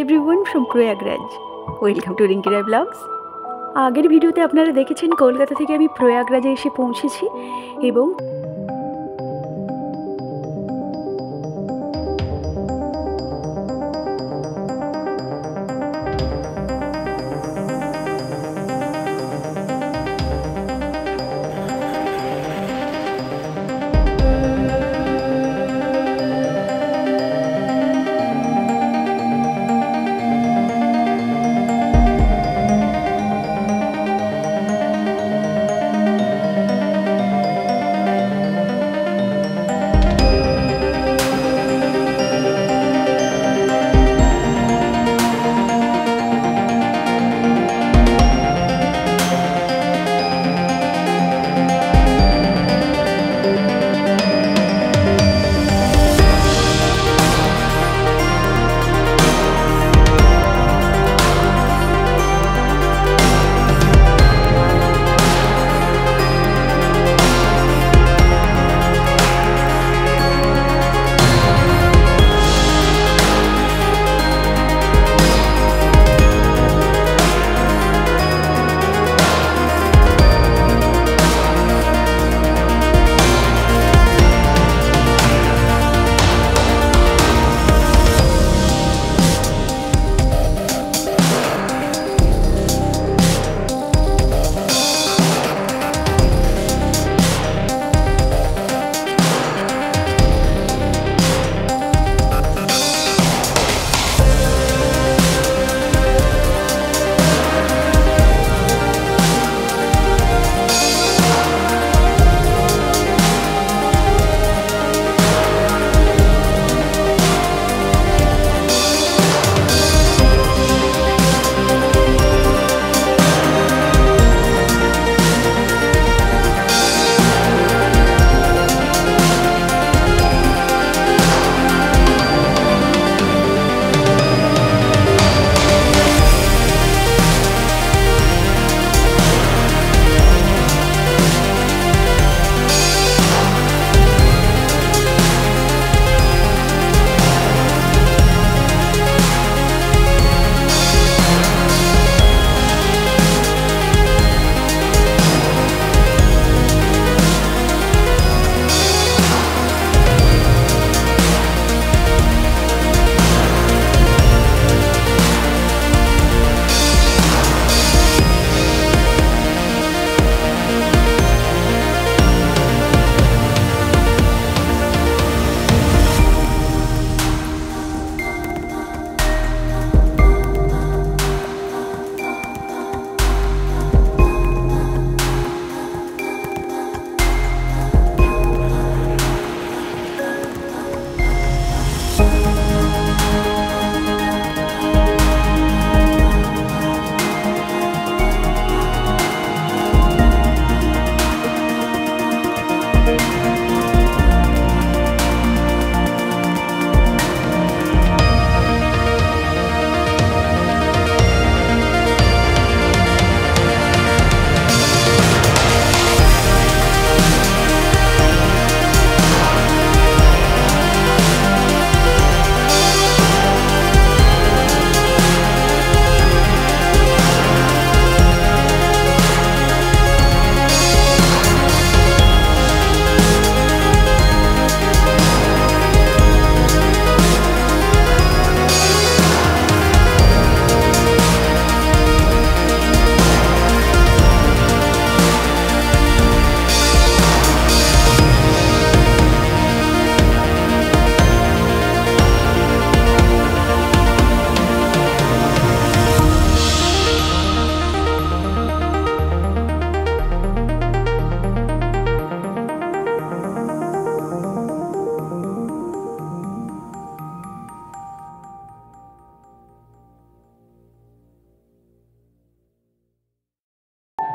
everyone from Prayagraj. Welcome to Rinki Roy blogs. আগের ভিডিওতে আপনারা দেখেছেন কলকাতা থেকে আমি প্রয়াগরাজে এসে পৌঁছেছি এবং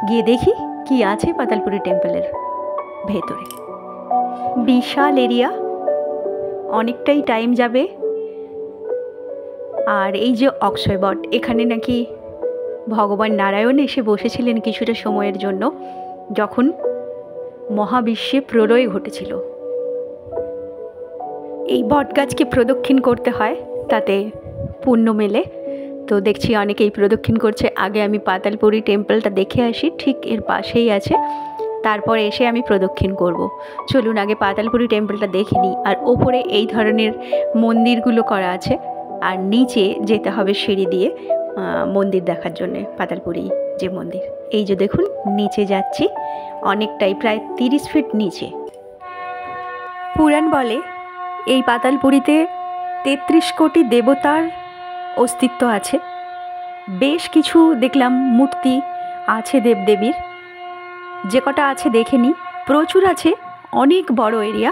গিয়ে দেখি কি আছে পাতালপুরি টেম্পলের ভেতরে। বিশাল এরিয়া, অনেকটাই টাইম যাবে। আর এই যে অক্ষয় বট, এখানে নাকি ভগবান নারায়ণ এসে বসেছিলেন কিছুটা সময়ের জন্য যখন মহাবিশ্বে প্রলয় ঘটেছিল। এই বট গাছকে প্রদক্ষিণ করতে হয়, তাতে পুণ্য মেলে। তো দেখছি অনেকেই প্রদক্ষিণ করছে। আগে আমি পাতালপুরি টেম্পলটা দেখে আসি, ঠিক এর পাশেই আছে, তারপর এসে আমি প্রদক্ষিণ করব। চলুন আগে পাতালপুরি টেম্পলটা দেখে নিই। আর ওপরে এই ধরনের মন্দিরগুলো করা আছে, আর নিচে যেতে হবে সিঁড়ি দিয়ে মন্দির দেখার জন্যে, পাতালপুরি যে মন্দির। এই যে দেখুন নিচে যাচ্ছি, অনেকটাই, প্রায় 30 ফিট নিচে। পুরাণ বলে এই পাতালপুরীতে 33 কোটি দেবতার অস্তিত্ব আছে। বেশ কিছু দেখলাম মূর্তি আছে দেবদেবীর, যে কটা আছে দেখে নিই। প্রচুর আছে, অনেক বড় এরিয়া।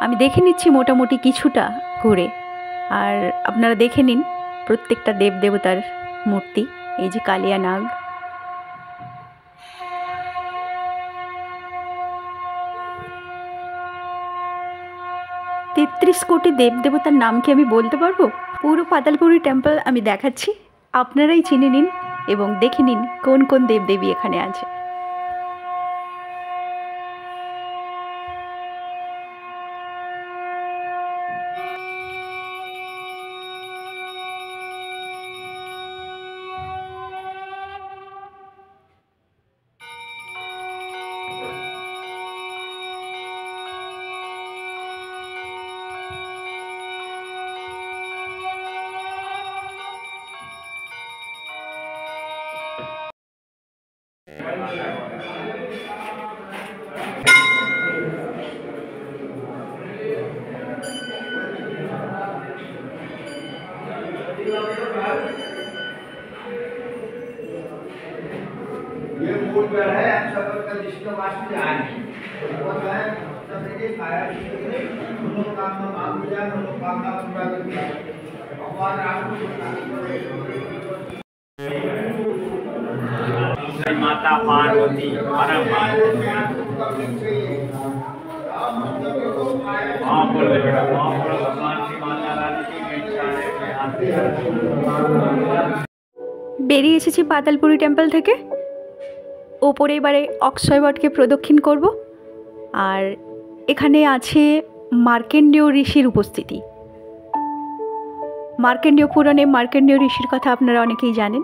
আমি দেখে নিচ্ছি মোটামুটি কিছুটা ঘুরে, আর আপনারা দেখে নিন প্রত্যেকটা দেবদেবতার মূর্তি। এই যে কালিয়া নাগ, তেত্রিশ কোটি দেবদেবতার নাম কি আমি বলতে পারবো? পুরো পাতালপুরি টেম্পল আমি দেখাচ্ছি, আপনারাই চিনে নিন এবং দেখে নিন কোন কোন দেবদেবী এখানে আছে। ये मूल जो है शब्द का जिसका वास्तव में आज वो जो है सब के काया दोनों काम में मान लिया, दोनों काम का पूरा कर दिया। भगवान राम को माता पार्वती परम भगवान की माता रानी की বেরিয়ে এসেছি পাতালপুরি টেম্পল থেকে। ওপরে এবারে অক্ষয়বটকে প্রদক্ষিণ করব। আর এখানে আছে মার্কেন্ডীয় ঋষির উপস্থিতি। মার্কেন্ডীয় পুরাণে মার্কেন্ডীয় ঋষির কথা আপনারা অনেকেই জানেন।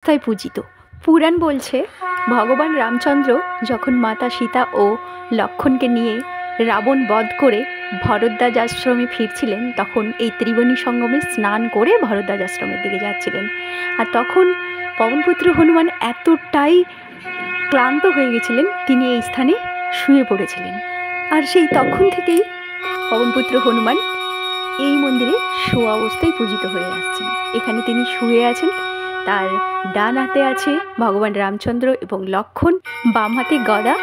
অবস্থায় পূজিত। পুরাণ বলছে ভগবান রামচন্দ্র যখন মাতা সীতা ও লক্ষ্মণকে নিয়ে রাবণ বধ করে ভরদ্বাজ আশ্রমে ফিরছিলেন, তখন এই ত্রিবেণী সঙ্গমে স্নান করে ভরদ্বাজ আশ্রমের দিকে যাচ্ছিলেন। আর তখন পবনপুত্র হনুমান এতটাই ক্লান্ত হয়ে গেছিলেন, তিনি এই স্থানে শুয়ে পড়েছিলেন। আর সেই তখন থেকেই পবনপুত্র হনুমান এই মন্দিরে শোয়া অবস্থায় পূজিত হয়ে আসছেন। এখানে তিনি শুয়ে আছেন, তার ডান হাতে আছে ভগবান রামচন্দ্র এবং লক্ষ্মণ, বাম হাতে গদা।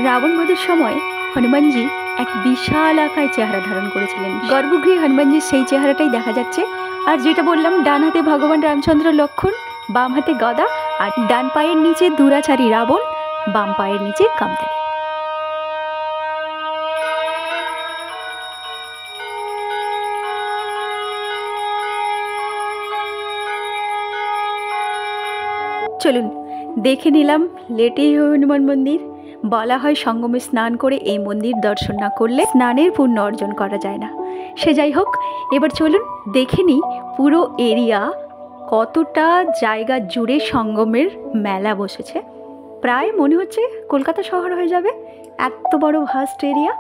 রাবণ বধের সময় হনুমানজি এক বিশাল আকায় চেহারা ধারণ করেছিলেন। গর্ভগৃহে হনুমানজির সেই চেহারাটাই দেখা যাচ্ছে। আর যেটা বললাম, ডান হাতে ভগবান রামচন্দ্র লক্ষ্মণ, বাম হাতে গদা, আর ডান পায়ের নিচে দুরাচারী রাবণ, বাম পায়ের নিচে কামদেব। চলুন দেখে নিলাম লেটেই হনুমান মন্দির। বলা হয় সঙ্গমে স্নান করে এই মন্দির দর্শন না করলে স্নানের পুণ্য অর্জন করা যায় না। সে যাই হোক, এবার চলুন দেখে নিই পুরো এরিয়া কতটা জায়গা জুড়ে সঙ্গমের মেলা বসেছে। প্রায় মনে হচ্ছে কলকাতা শহর হয়ে যাবে, এত বড় ভাস্ট এরিয়া।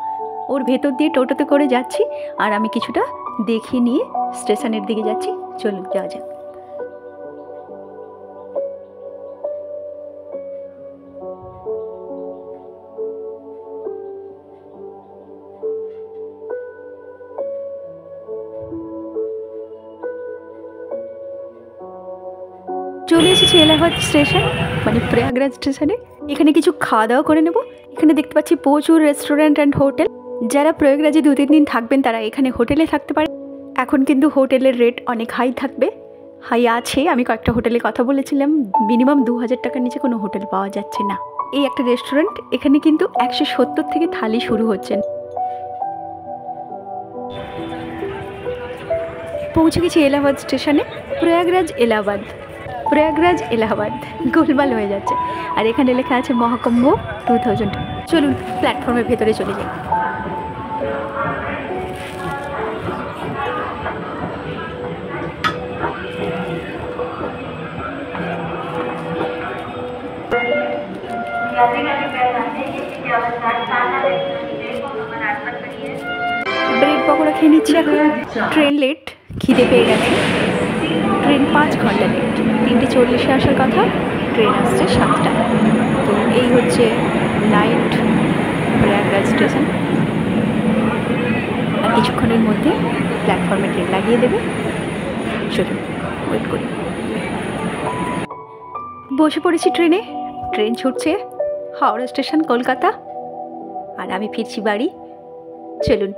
ওর ভেতর দিয়ে টোটোতে করে যাচ্ছি, আর আমি কিছুটা দেখে নিয়ে স্টেশনের দিকে যাচ্ছি। চলুন যাওয়া যাক। চলে এসেছি এলাহাবাদ স্টেশন, মানে প্রয়াগরাজ স্টেশনে। এখানে কিছু খাওয়া দাওয়া করে নেব। এখানে দেখতে পাচ্ছি প্রচুর রেস্টুরেন্ট অ্যান্ড হোটেল। যারা প্রয়াগরাজে 2-3 দিন থাকবেন তারা এখানে হোটেলে থাকতে পারে। এখন কিন্তু হোটেলের রেট অনেক হাই থাকবে, হাই আছে। আমি কয়েকটা হোটেলে কথা বলেছিলাম, মিনিমাম 2000 টাকার নিচে কোনো হোটেল পাওয়া যাচ্ছে না। এই একটা রেস্টুরেন্ট, এখানে কিন্তু 170 থেকে থালি শুরু হচ্ছেন। পৌঁছে গেছি এলাহাবাদ স্টেশনে। প্রয়াগরাজ এলাহাবাদ, প্রয়াগরাজ এলাহাবাদ গোলমাল হয়ে যাচ্ছে। আর এখানে লেখা আছে মহাকুম্ভ 2000। চলুন প্ল্যাটফর্মের ভেতরে চলে যাই। ব্রেড পকোড়া খেয়ে নিচ্ছি এখন। ট্রেন লেট, খিদে পেয়ে গেছে। ট্রেন 5 ঘন্টা লেট, 3:40-এ আসার কথা, ট্রেন আসছে 7টায়। তো এই হচ্ছে নাইট প্রয়াগরাজ স্টেশন। আর কিছুক্ষণের মধ্যে প্ল্যাটফর্মে ট্রেন লাগিয়ে দেবে। চলুন ওয়েট করি। বসে পড়েছি ট্রেনে। ট্রেন ছুটছে হাওড়া স্টেশন, কলকাতা। আর আমি ফিরছি বাড়ি। চলুন